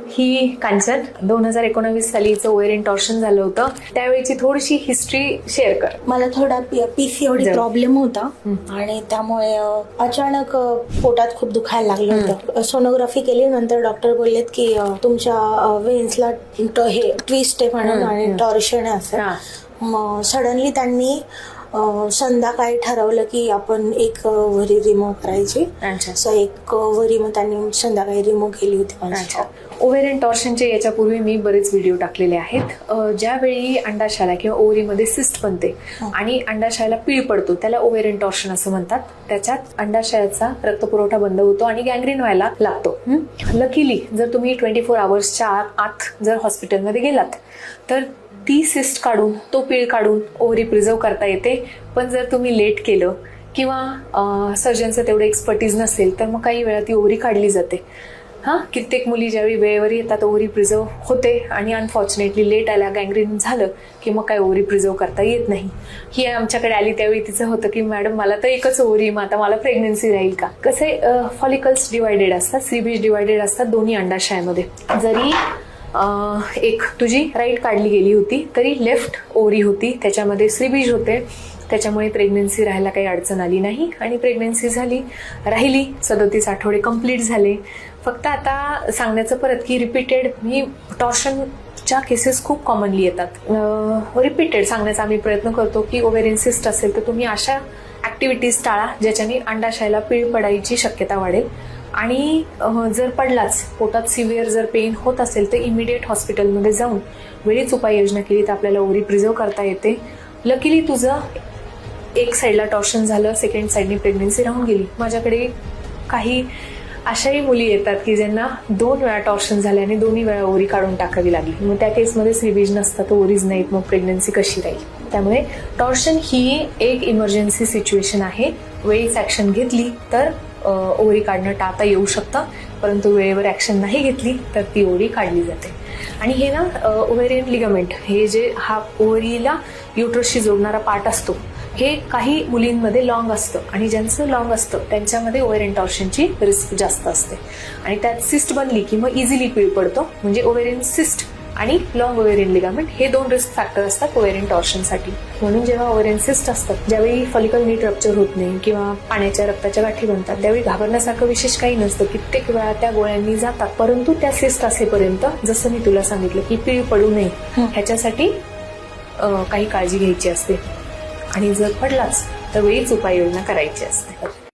ही कांचन 2019 साली हिचं ovarian torsion झालं होतं. त्यावेळीची थोडीशी हिस्ट्री शेअर कर. मला थोडा PCOD प्रॉब्लेम होता आणि त्यामुळे अचानक पोटात खूप दुखायला लागलं होतं. सोनोग्राफी केली, नंतर डॉक्टर बोललेत की तुमच्या वेन्सला हे ट्विस्ट आहे म्हणून आणि टॉर्शन आहे असं. मग सडनली त्यांनी संध्याकाळी ठरवलं की आपण एक वरी रिमूव्ह करायची. सो एक वरी मग त्यांनी संध्याकाळी रिमूव्ह केली होती. ओव्हेरियन टॉर्शनचे याच्यापूर्वी मी बरेच व्हिडिओ टाकलेले आहेत. ज्यावेळी अंडाशयाला किंवा ओव्हरीमध्ये सिस्ट बनते आणि अंडाशयाला पीळ पडतो त्याला ओव्हेरियन टॉर्शन असं म्हणतात. त्याच्यात अंडाशयाचा रक्तपुरवठा बंद होतो आणि गँग्रीन व्हायला लागतो. लकीली जर तुम्ही 24 आवर्सच्या आत जर हॉस्पिटलमध्ये गेलात तर ती सिस्ट काढून तो पीळ काढून ओव्हरी प्रिझर्व करता येते. पण जर तुम्ही लेट केलं किंवा सर्जनचं तेवढं एक्सपर्टीज नसेल तर मग काही वेळा ती ओव्हरी काढली जाते. कित्येक मुली ज्यावेळी वेळेवर येतात ओव्हरी प्रिझर्व होते आणि अनफॉर्च्युनेटली लेट आल्या गँग्रीन झालं की मग काय ओव्हरी प्रिझर्व करता येत नाही. ही आमच्याकडे आली त्यावेळी तिचं होतं की मॅडम मला तर एकच ओव्हरी, मग आता मला प्रेग्नन्सी राहील का. कसे फॉलिकल्स डिवायडेड असतात, सीबीज डिवायडेड असतात दोन्ही अंडाशयामध्ये. जरी एक तुझी राईट काढली गेली होती तरी लेफ्ट ओव्हरी होती, त्याच्यामध्ये सीबीज होते. त्याच्यामुळे प्रेग्नन्सी राहायला काही अडचण आली नाही आणि प्रेग्नन्सी राहिली. 37 आठवडे कंप्लीट झाले. फक्त आता सांगण्याचं परत की रिपीटेड ही टॉर्शनच्या केसेस खूप कॉमनली येतात. रिपीटेड सांगण्याचा आम्ही प्रयत्न करतो की ओव्हेरियन सिस्ट असेल तर तुम्ही अशा ऍक्टिव्हिटीज टाळा ज्याच्याने अंडाशयाला पीळ पडायची शक्यता वाढेल. आणि जर पडलाच, पोटात सिव्हिअर जर पेन होत असेल तर इमिडिएट हॉस्पिटलमध्ये जाऊन वेळीच उपाययोजना केली तर आपल्याला ओव्हरी प्रिझर्व करता येते. लकीली तुझं एक साईडला टॉर्शन झालं, सेकंड साईडने प्रेग्नन्सी राहून गेली. माझ्याकडे काही अशाही मुली येतात की ज्यांना 2 वेळा टॉर्शन झाले आणि दोन्ही वेळा ओव्हरी काढून टाकावी लागली. मग त्या केसमध्ये सीबीज नसतात, ओव्हरीज नाहीत, मग प्रेग्नन्सी कशी राहील. त्यामुळे टॉर्शन ही एक इमर्जन्सी सिच्युएशन आहे. वेळीच ऍक्शन घेतली तर ओव्हरी काढणं टाळता येऊ शकतं, परंतु वेळेवर ऍक्शन नाही घेतली तर ती ओव्हरी काढली जाते. आणि हे ना ओव्हेरियन लिगामेंट हे जे हा ओव्हरीला युट्रसशी जोडणारा पार्ट असतो हे काही मुलींमध्ये लॉंग असतं आणि ज्यांचं लॉंग असतं त्यांच्यामध्ये ओव्हेरियन टॉर्शनची रिस्क जास्त असते. आणि त्यात सिस्ट बनली की मग इझिली पीळ पडतो. म्हणजे ओव्हेरियन सिस्ट आणि लॉंग ओव्हेरियन लिगामेंट हे 2 रिस्क फॅक्टर असतात ओव्हेरियन टॉर्शनसाठी. म्हणून जेव्हा ओव्हेरियन सिस्ट असतात, ज्यावेळी फॉलिकल नीट रप्चर होत नाही किंवा पाण्याच्या रक्ताच्या गाठी बनतात, त्यावेळी घाबरण्यासारखं विशेष काही नसतं. कित्येक वेळा त्या गोळ्यांनी जातात, परंतु त्या सिस्ट असेपर्यंत जसं मी तुला सांगितलं की पीळ पडू नये ह्याच्यासाठी काही काळजी घ्यायची असते. आणि जर पडलाच तर वेळीच उपाययोजना करायची असते.